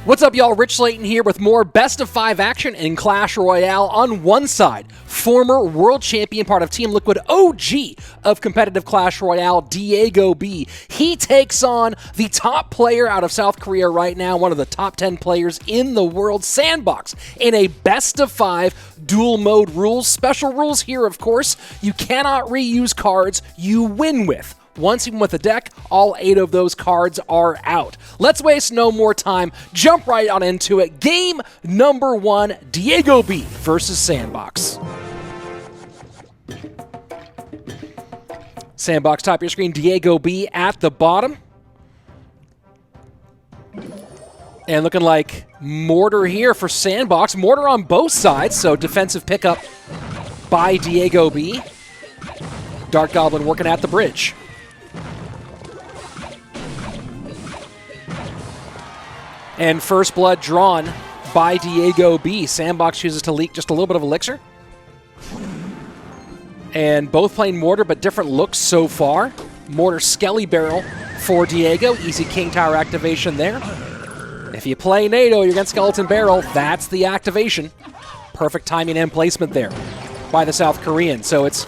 What's up, y'all? Rich Layton here with more Best of 5 action in Clash Royale. On one side, former world champion, part of Team Liquid, OG of competitive Clash Royale, DiegoB. He takes on the top player out of South Korea right now, one of the top 10 players in the world, Sandbox, in a Best of 5 duel mode rules. Special rules here, of course. You cannot reuse cards you win with. Once even with a deck, all 8 of those cards are out. Let's waste no more time. Jump right on into it. Game number 1, DiegoB versus Sandbox. Sandbox, top of your screen, DiegoB at the bottom. And looking like Mortar here for Sandbox. Mortar on both sides, so defensive pickup by DiegoB. Dark Goblin working at the bridge. And first blood drawn by DiegoB. Sandbox chooses to leak just a little bit of elixir. And both playing Mortar, but different looks so far. Mortar Skelly Barrel for Diego. Easy King Tower activation there. If you play NATO, you're against Skeleton Barrel. That's the activation. Perfect timing and placement there by the South Korean. So it's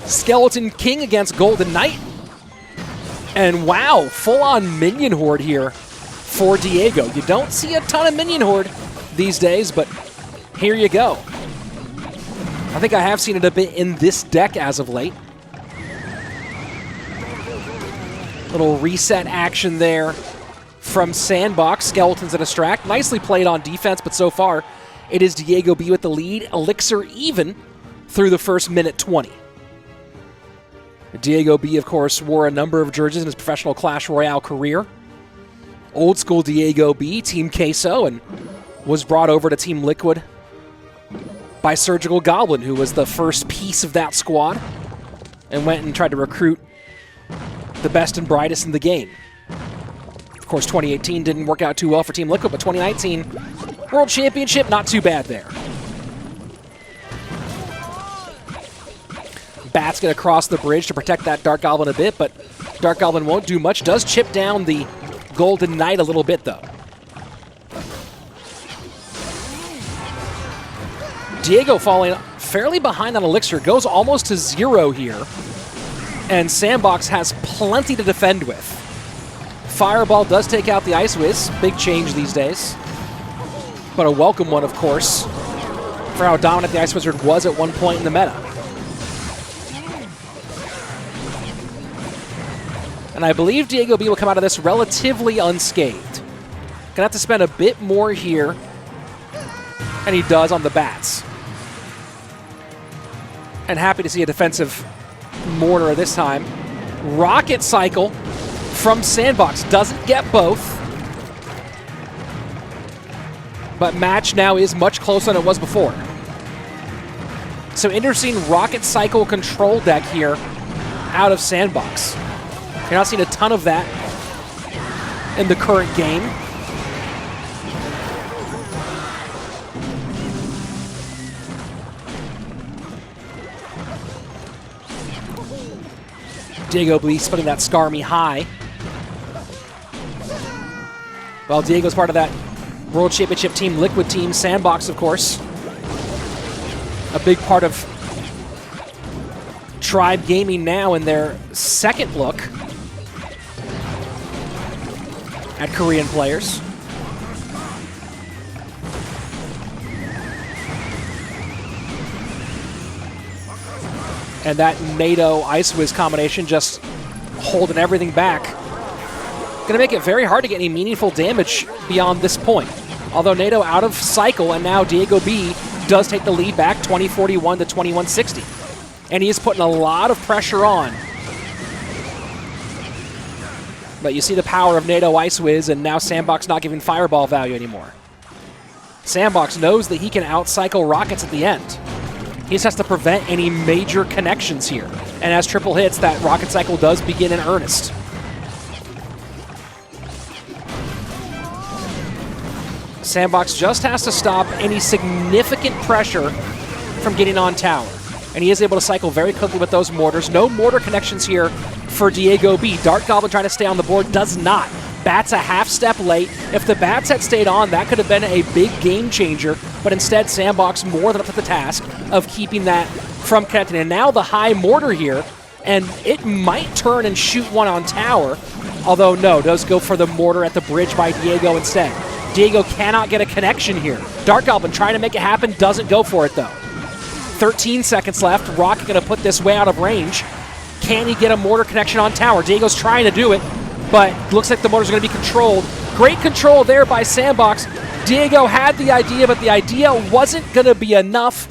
Skeleton King against Golden Knight. And wow, full-on minion horde here for Diego. You don't see a ton of minion horde these days, but here you go. I think I have seen it a bit in this deck as of late. Little reset action there from Sandbox. Skeletons at a distract. Nicely played on defense, but so far it is DiegoB with the lead. Elixir even through the first minute 20. DiegoB, of course, wore a number of jerseys in his professional Clash Royale career. Old school DiegoB, Team Queso, and was brought over to Team Liquid by Surgical Goblin, who was the first piece of that squad, and went and tried to recruit the best and brightest in the game. Of course, 2018 didn't work out too well for Team Liquid, but 2019 World Championship, not too bad there. Bats get across the bridge to protect that Dark Goblin a bit, but Dark Goblin won't do much. Does chip down the Golden Knight a little bit, though. Diego falling fairly behind on Elixir, goes almost to 0 here. And Sandbox has plenty to defend with. Fireball does take out the Ice Wiz. Big change these days. But a welcome one, of course, for how dominant the Ice Wizard was at one point in the meta. And I believe DiegoB will come out of this relatively unscathed. Gonna have to spend a bit more here, and he does on the bats. And happy to see a defensive Mortar this time. Rocket Cycle from Sandbox. Doesn't get both. But match now is much closer than it was before. So interesting Rocket Cycle control deck here out of Sandbox. You're not seeing a ton of that in the current game. DiegoB splitting that Scar Me high. Well, Diego's part of that World Championship Team Liquid team. Sandbox, of course, a big part of Tribe Gaming now in their second look at Korean players. And that NATO Ice Wiz combination just holding everything back. Gonna make it very hard to get any meaningful damage beyond this point. Although NATO out of cycle, and now DiegoB does take the lead back, 2041 to 2160. And he is putting a lot of pressure on. But you see the power of NATO Ice Wiz, and now Sandbox not giving Fireball value anymore. Sandbox knows that he can outcycle Rockets at the end. He just has to prevent any major connections here. And as triple hits, that Rocket Cycle does begin in earnest. Sandbox just has to stop any significant pressure from getting on tower. And he is able to cycle very quickly with those mortars. No mortar connections here for DiegoB. Dark Goblin trying to stay on the board, does not Bats a half step late. If the bats had stayed on, that could have been a big game changer, but instead Sandbox more than up to the task of keeping that from connecting. And now the high mortar here, and it might turn and shoot one on tower, although no, does go for the mortar at the bridge by Diego instead. Diego cannot get a connection here. Dark Goblin trying to make it happen, doesn't go for it though. 13 seconds left, Rocket gonna put this way out of range. Can he get a mortar connection on tower? Diego's trying to do it, but looks like the mortar's gonna be controlled. Great control there by Sandbox. Diego had the idea, but the idea wasn't gonna be enough.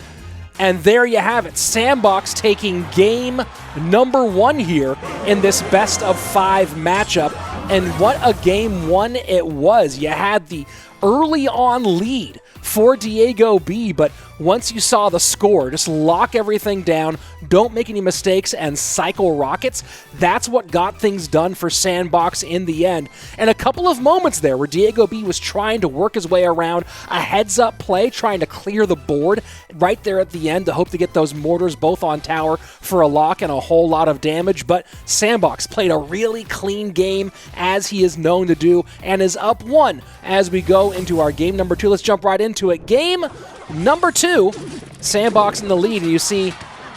And there you have it. Sandbox taking game number 1 here in this best of 5 matchup. And what a game 1 it was. You had the early on lead for DiegoB, but once you saw the score, just lock everything down, don't make any mistakes, and cycle rockets. That's what got things done for Sandbox in the end. And a couple of moments there where DiegoB was trying to work his way around a heads-up play, trying to clear the board right there at the end to hope to get those mortars both on tower for a lock and a whole lot of damage. But Sandbox played a really clean game, as he is known to do, and is up 1 as we go into our game number 2. Let's jump right into it. Game number 2, Sandbox in the lead, and you see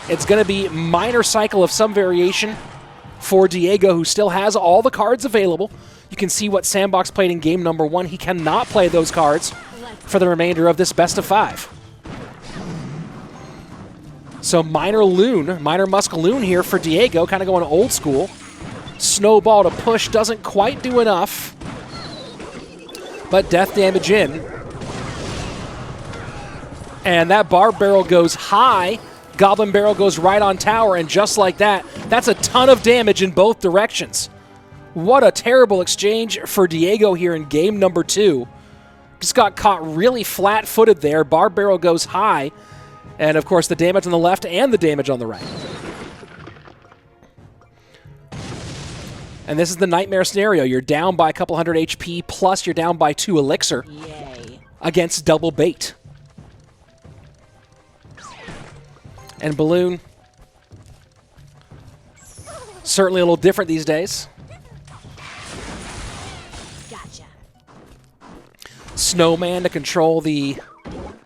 it's going to be minor cycle of some variation for Diego, who still has all the cards available. You can see what Sandbox played in game number 1. He cannot play those cards for the remainder of this best of 5. So minor Muskaloon here for Diego, kind of going old school. Snowball to push, doesn't quite do enough, but death damage in. And that Barb Barrel goes high, Goblin Barrel goes right on tower, and just like that, that's a ton of damage in both directions. What a terrible exchange for Diego here in game number 2. Just got caught really flat-footed there. Barb Barrel goes high, and of course the damage on the left and the damage on the right. And this is the nightmare scenario. You're down by a couple hundred HP, plus you're down by 2 elixir. Yay. Against double bait. And Balloon, certainly a little different these days. Gotcha. Snowman to control the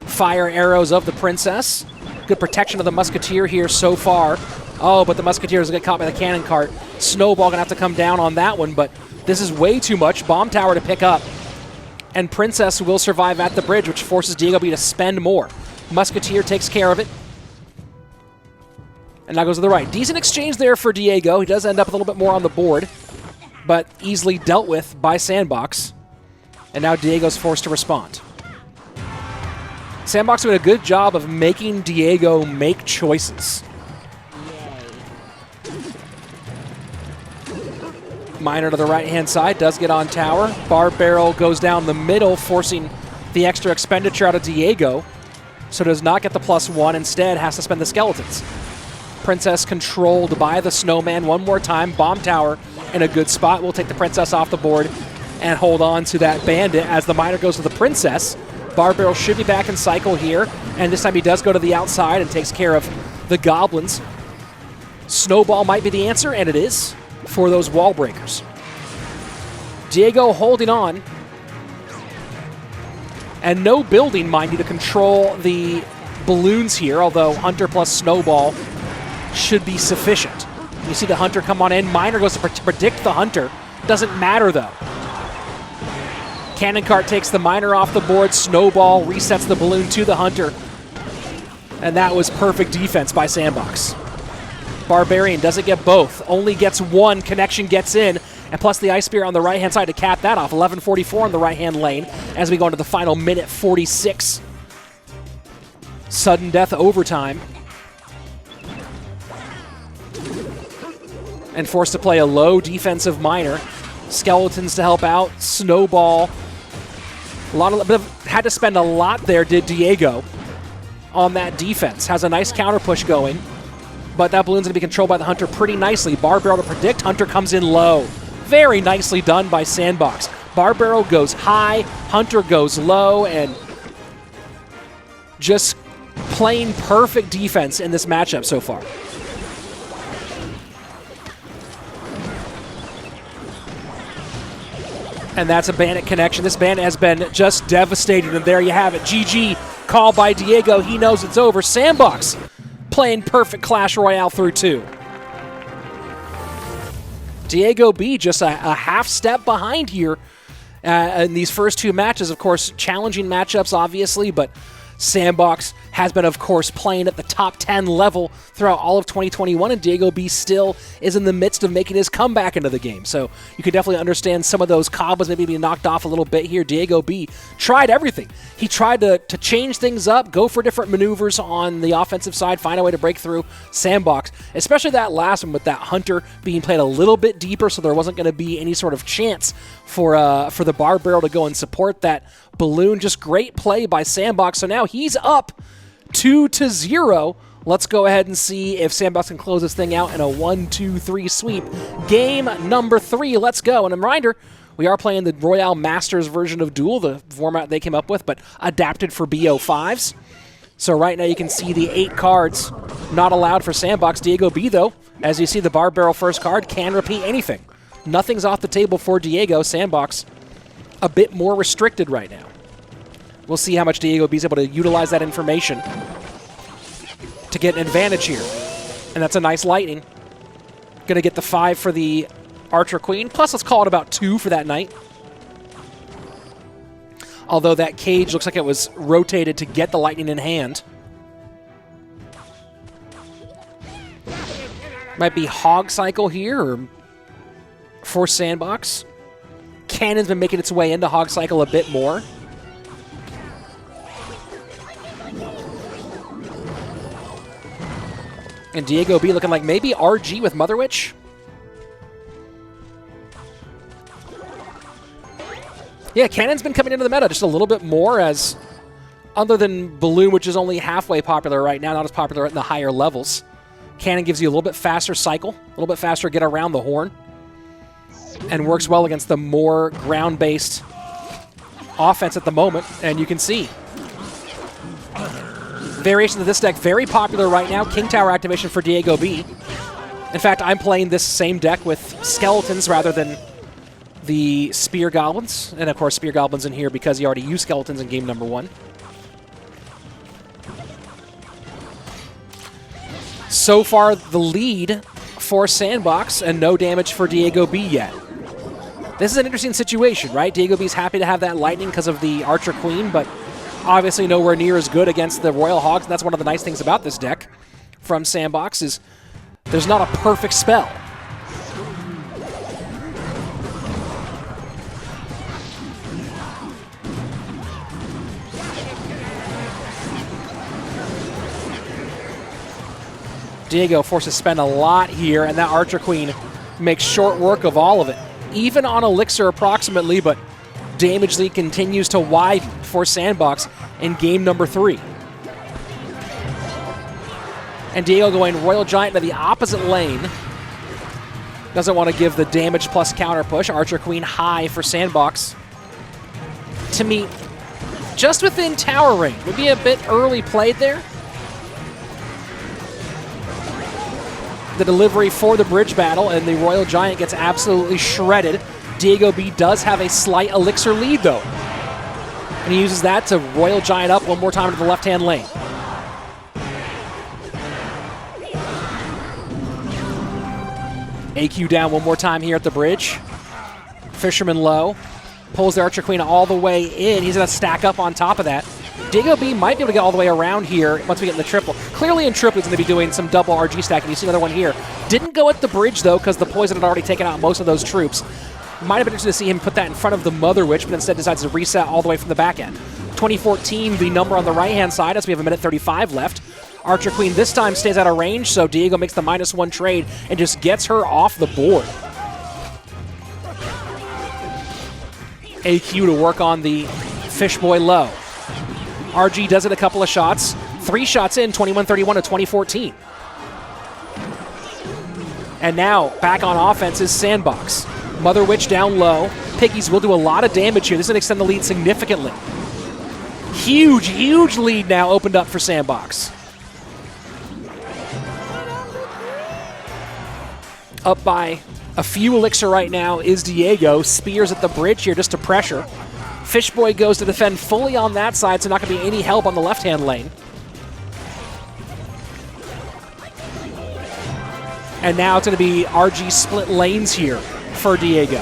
fire arrows of the Princess. Good protection of the Musketeer here so far. Oh, but the Musketeer is going to get caught by the cannon cart. Snowball going to have to come down on that one, but this is way too much. Bomb tower to pick up. And Princess will survive at the bridge, which forces DiegoB to spend more. Musketeer takes care of it. And now goes to the right. Decent exchange there for Diego. He does end up a little bit more on the board, but easily dealt with by Sandbox. And now Diego's forced to respond. Sandbox doing a good job of making Diego make choices. Miner to the right-hand side, does get on tower. Barb Barrel goes down the middle, forcing the extra expenditure out of Diego, so does not get the +1, instead has to spend the skeletons. Princess controlled by the Snowman one more time. Bomb tower in a good spot. We'll take the Princess off the board and hold on to that Bandit as the Miner goes to the Princess. Barb Barrel should be back in cycle here, and this time he does go to the outside and takes care of the Goblins. Snowball might be the answer, and it is, for those wall breakers. Diego holding on. And no building, mind you, to control the balloons here, although Hunter plus Snowball should be sufficient. You see the Hunter come on in. Miner goes to predict the Hunter. Doesn't matter, though. Cannon Cart takes the Miner off the board. Snowball resets the balloon to the Hunter. And that was perfect defense by Sandbox. Barbarian doesn't get both. Only gets one. Connection gets in. And plus the Ice Spear on the right-hand side to cap that off. 11:44 on the right-hand lane as we go into the final minute 46. Sudden death overtime. And forced to play a low defensive Miner. Skeletons to help out. Snowball. Had to spend a lot there, did Diego, on that defense. Has a nice counter push going. But that balloon's going to be controlled by the Hunter pretty nicely. Barb Barrel to predict. Hunter comes in low. Very nicely done by Sandbox. Barb Barrel goes high. Hunter goes low. And just plain perfect defense in this matchup so far. And that's a Bandit connection. This Bandit has been just devastated, and there you have it. GG, call by Diego. He knows it's over. Sandbox playing perfect Clash Royale through 2. DiegoB just a half step behind here in these first 2 matches. Of course, challenging matchups, obviously, but Sandbox has been, of course, playing at the top 10 level throughout all of 2021, and DiegoB still is in the midst of making his comeback into the game. So you can definitely understand some of those combos maybe being knocked off a little bit here. DiegoB tried everything. He tried to change things up, go for different maneuvers on the offensive side, find a way to break through. Sandbox, especially that last one with that Hunter being played a little bit deeper, so there wasn't going to be any sort of chance for the Bar Barrel to go and support that Balloon. Just great play by Sandbox. So now he's up 2-0. Let's go ahead and see if Sandbox can close this thing out in a 1-2-3 sweep. Game number 3. Let's go. And a reminder, we are playing the Royale Masters version of Duel, the format they came up with, but adapted for BO5s. So right now you can see the 8 cards not allowed for Sandbox. DiegoB, though, as you see the Bar Barrel first card, can repeat anything. Nothing's off the table for Diego. Sandbox a bit more restricted right now. We'll see how much DiegoB is able to utilize that information to get an advantage here. And that's a nice lightning. Going to get the 5 for the Archer Queen. Plus, let's call it about 2 for that knight. Although that cage looks like it was rotated to get the lightning in hand. Might be Hog Cycle here or for Sandbox. Cannon's been making its way into Hog Cycle a bit more. And DiegoB looking like maybe RG with Mother Witch. Yeah, Cannon's been coming into the meta just a little bit more, as other than Balloon, which is only halfway popular right now, not as popular in the higher levels. Cannon gives you a little bit faster cycle, a little bit faster get around the horn, and works well against the more ground-based offense at the moment, and you can see. Variations of this deck, very popular right now. King Tower activation for DiegoB. In fact, I'm playing this same deck with Skeletons rather than the Spear Goblins. And of course, Spear Goblins in here because he already used Skeletons in game number 1. So far, the lead for Sandbox, and no damage for DiegoB yet. This is an interesting situation, right? DiegoB's happy to have that lightning because of the Archer Queen, but obviously nowhere near as good against the Royal Hogs. And that's one of the nice things about this deck from Sandbox is there's not a perfect spell. Diego forced to spend a lot here, and that Archer Queen makes short work of all of it. Even on Elixir approximately, but damage lead continues to widen for Sandbox in game number 3. And Diego going Royal Giant to the opposite lane. Doesn't want to give the damage plus counter push. Archer Queen high for Sandbox to meet just within tower range. Would be a bit early played there. The delivery for the bridge battle, and the Royal Giant gets absolutely shredded. DiegoB does have a slight Elixir lead, though. And he uses that to Royal Giant up one more time to the left-hand lane. AQ down one more time here at the bridge. Fisherman low. Pulls the Archer Queen all the way in. He's going to stack up on top of that. DiegoB might be able to get all the way around here once we get in the triple. Clearly in triple, he's going to be doing some double RG stacking. You see another one here. Didn't go at the bridge, though, because the poison had already taken out most of those troops. Might have been interesting to see him put that in front of the Mother Witch, but instead decides to reset all the way from the back end. 2014, the number on the right-hand side, as we have a minute 35 left. Archer Queen this time stays out of range, so Diego makes the -1 trade and just gets her off the board. AQ to work on the Fishboy low. RG does it a couple of shots. 3 shots in, 21-31 to 2014. And now, back on offense is Sandbox. Mother Witch down low. Piggies will do a lot of damage here. This is going to extend the lead significantly. Huge, huge lead now opened up for Sandbox. Up by A few elixir right now is Diego. Spears at the bridge here just to pressure. Fishboy goes to defend fully on that side, so not going to be any help on the left-hand lane. And now it's going to be RG split lanes here for Diego.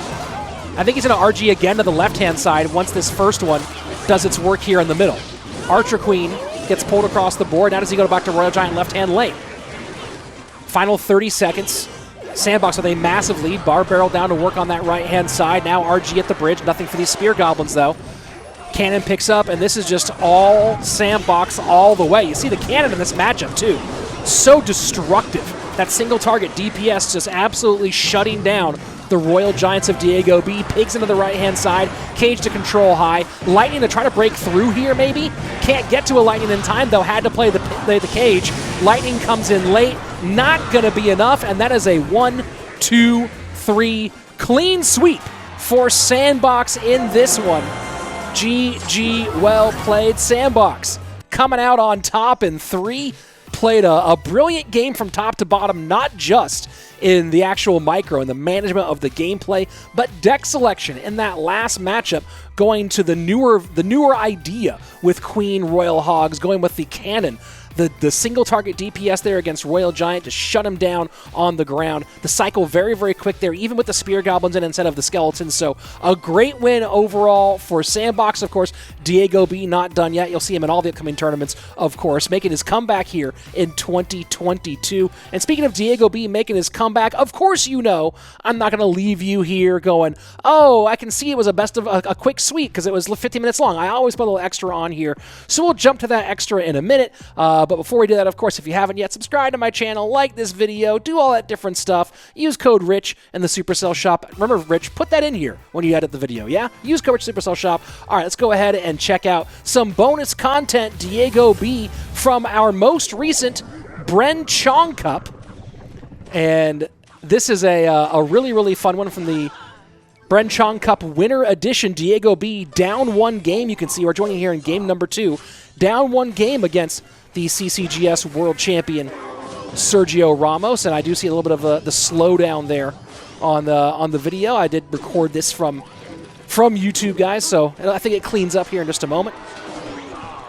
I think he's going to RG again to the left-hand side once this first one does its work here in the middle. Archer Queen gets pulled across the board. Now does he go back to Royal Giant left-hand lane? Final 30 seconds. Sandbox with a massive lead. Bar barrel down to work on that right-hand side. Now RG at the bridge. Nothing for these Spear Goblins, though. Cannon picks up, and this is just all Sandbox all the way. You see the cannon in this matchup, too. So destructive. That single target DPS just absolutely shutting down the Royal Giants of DiegoB. Pigs into the right-hand side. Cage to control high. Lightning to try to break through here, maybe. Can't get to a Lightning in time, though. Had to play the cage. Lightning comes in late. Not going to be enough, and that is a 1, 2, 3 clean sweep for Sandbox in this one. GG, well played. Sandbox coming out on top in 3. Played a brilliant game from top to bottom, not just in the actual micro and the management of the gameplay, but deck selection in that last matchup, going to the newer idea with Queen Royal Hogs, going with the cannon. The single target DPS there against Royal Giant to shut him down on the ground. The cycle very, very quick there, even with the Spear Goblins in instead of the Skeletons. So a great win overall for Sandbox. Of course, DiegoB not done yet. You'll see him in all the upcoming tournaments, of course, making his comeback here in 2022. And speaking of DiegoB making his comeback, of course you know I'm not going to leave you here going, oh, I can see it was a quick sweep because it was 15 minutes long. I always put a little extra on here. So we'll jump to that extra in a minute. But before we do that, of course, if you haven't yet, subscribe to my channel, like this video, do all that different stuff. Use code RICH in the Supercell shop. Remember, Rich, put that in here when you edit the video, yeah? Use code RICH Supercell shop. All right, let's go ahead and check out some bonus content, DiegoB, from our most recent Bren Chong Cup. And this is a really, really fun one from the Bren Chong Cup Winter Edition. DiegoB down 1 game. You can see we're joining here in game number 2. Down 1 game against the CCGS World Champion Sergio Ramos, and I do see a little bit of the slowdown there on the video. I did record this from YouTube, guys, so I think it cleans up here in just a moment.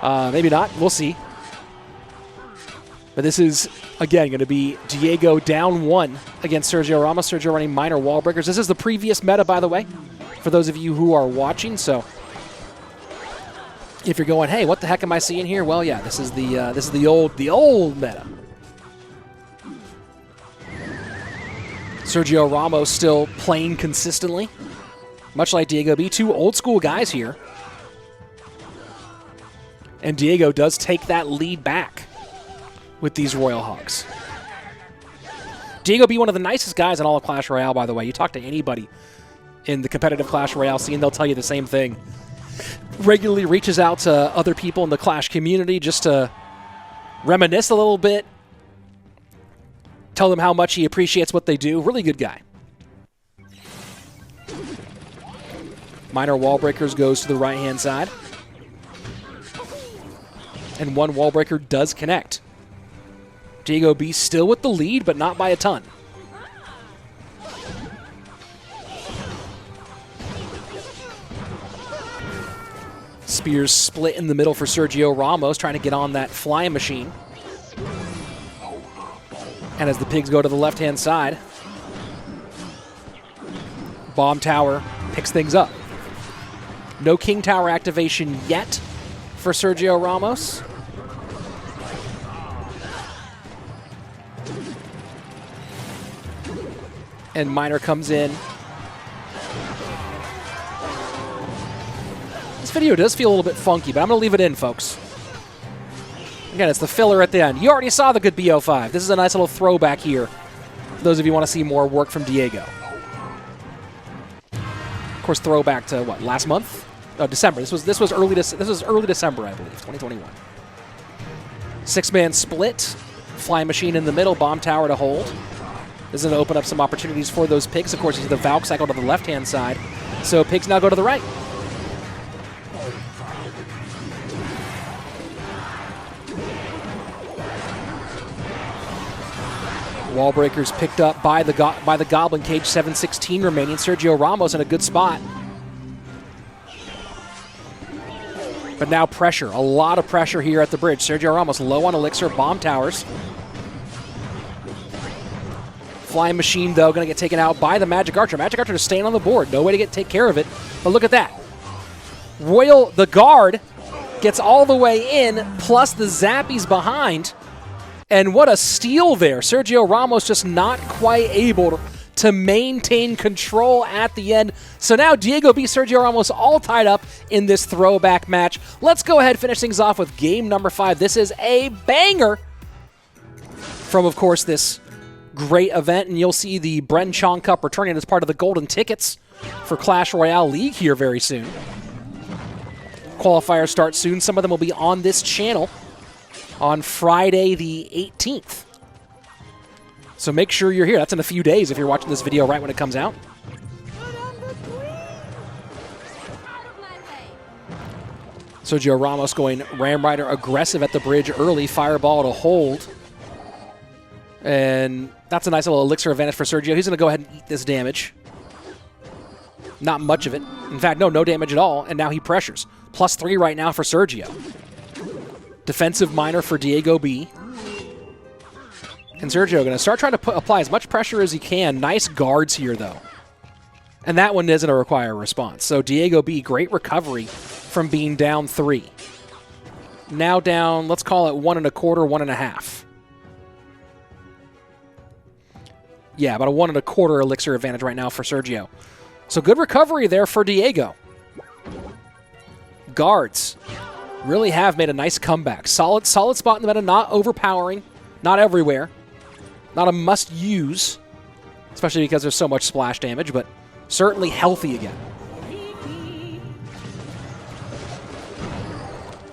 Maybe not. We'll see. But this is, again, going to be Diego down 1 against Sergio Ramos. Sergio running minor wall breakers. This is the previous meta, by the way, for those of you who are watching, so if you're going, hey, what the heck am I seeing here? Well, yeah, this is the old meta. Sergio Ramos still playing consistently, much like DiegoB. 2 old school guys here, and Diego does take that lead back with these Royal Hogs. DiegoB, one of the nicest guys in all of Clash Royale, by the way. You talk to anybody in the competitive Clash Royale scene, they'll tell you the same thing. Regularly reaches out to other people in the Clash community just to reminisce a little bit, tell them how much he appreciates what they do. Really good guy. Minor wall breakers goes to the right-hand side. And 1 wall breaker does connect. DiegoB still with the lead, but not by a ton. Spears split in the middle for Sergio Ramos, trying to get on that flying machine. And as the pigs go to the left-hand side, Bomb Tower picks things up. No King Tower activation yet for Sergio Ramos. And Miner comes in. This video does feel a little bit funky, but I'm going to leave it in, folks. Again, it's the filler at the end. You already saw the good BO5. This is a nice little throwback here for those of you who want to see more work from Diego. Of course, throwback to what, last month? Oh, December. This was early December, I believe, 2021. 6-man split. Flying machine in the middle, bomb tower to hold. This is going to open up some opportunities for those pigs. Of course, you see the Valk cycle to the left-hand side. So pigs now go to the right. Wall breakers picked up by the Goblin Cage, 7:16 remaining. Sergio Ramos in a good spot. But now pressure, a lot of pressure here at the bridge. Sergio Ramos low on elixir, bomb towers. Flying Machine, though, going to get taken out by the Magic Archer. Magic Archer just staying on the board. No way to take care of it. But look at that. Royal, the guard, gets all the way in, plus the Zappies behind. And what a steal there. Sergio Ramos just not quite able to maintain control at the end. So now DiegoB, Sergio Ramos all tied up in this throwback match. Let's go ahead and finish things off with game number 5. This is a banger from, of course, this great event. And you'll see the Bren Chong Cup returning as part of the golden tickets for Clash Royale League here very soon. Qualifiers start soon. Some of them will be on this channel on Friday the 18th. So make sure you're here. That's in a few days if you're watching this video right when it comes out. Sergio Ramos going Ram Rider aggressive at the bridge early. Fireball to hold. And that's a nice little elixir advantage for Sergio. He's going to go ahead and eat this damage. Not much of it. In fact, no damage at all. And now he pressures. +3 right now for Sergio. Defensive miner for DiegoB. And Sergio going to start trying to apply as much pressure as he can. Nice guards here, though. And that one doesn't require a response. So DiegoB, great recovery from being down 3. Now down, let's call it 1 1/4, 1 1/2. Yeah, about a 1 1/4 elixir advantage right now for Sergio. So good recovery there for Diego. Guards really have made a nice comeback. Solid spot in the meta, not overpowering, not everywhere. Not a must-use, especially because there's so much splash damage, but certainly healthy again.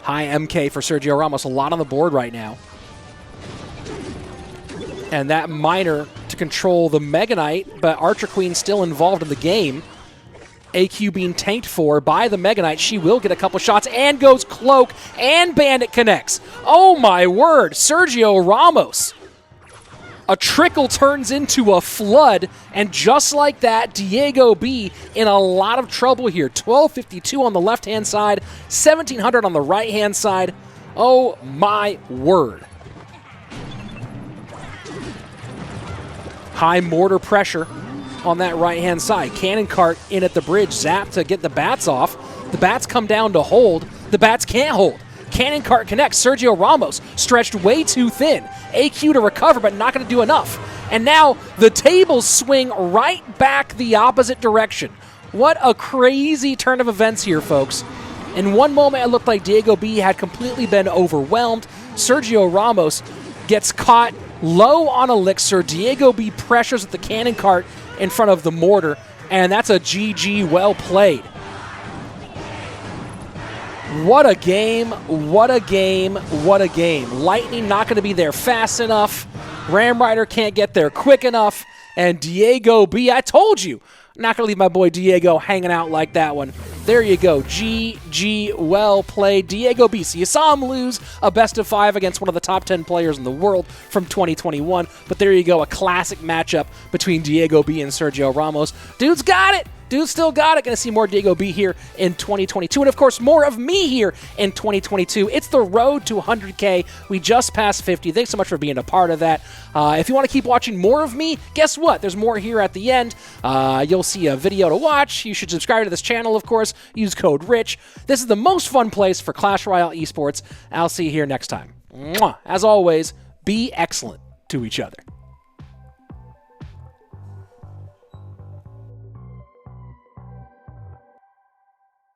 High MK for Sergio Ramos, a lot on the board right now. And that miner to control the Mega Knight, but Archer Queen still involved in the game. AQ being tanked for by the Mega Knight. She will get a couple shots and goes Cloak, and Bandit connects. Oh my word, Sergio Ramos. A trickle turns into a flood, and just like that, DiegoB in a lot of trouble here. 1252 on the left-hand side, 1700 on the right-hand side. Oh my word. High mortar pressure on that right-hand side. Cannon cart in at the bridge. Zap to get the bats off. The bats come down to hold. The bats can't hold. Cannon cart connects. Sergio Ramos stretched way too thin. AQ to recover, but not going to do enough. And now the tables swing right back the opposite direction. What a crazy turn of events here, folks. In one moment, it looked like DiegoB had completely been overwhelmed. Sergio Ramos gets caught low on elixir. DiegoB pressures with the cannon cart in front of the mortar, and that's a GG well played. What a game, what a game, what a game. Lightning not going to be there fast enough. Ram Rider can't get there quick enough. And DiegoB, I told you, not going to leave my boy Diego hanging out like that one. There you go. GG, well played. DiegoB. So you saw him lose a best-of-5 against one of the top 10 players in the world from 2021. But there you go, a classic matchup between DiegoB and Sergio Ramos. Dude's got it. Dude still got it. Going to see more DiegoB here in 2022. And, of course, more of me here in 2022. It's the road to 100K. We just passed 50. Thanks so much for being a part of that. If you want to keep watching more of me, guess what? There's more here at the end. You'll see a video to watch. You should subscribe to this channel, of course. Use code RICH. This is the most fun place for Clash Royale esports. I'll see you here next time. Mwah. As always, be excellent to each other.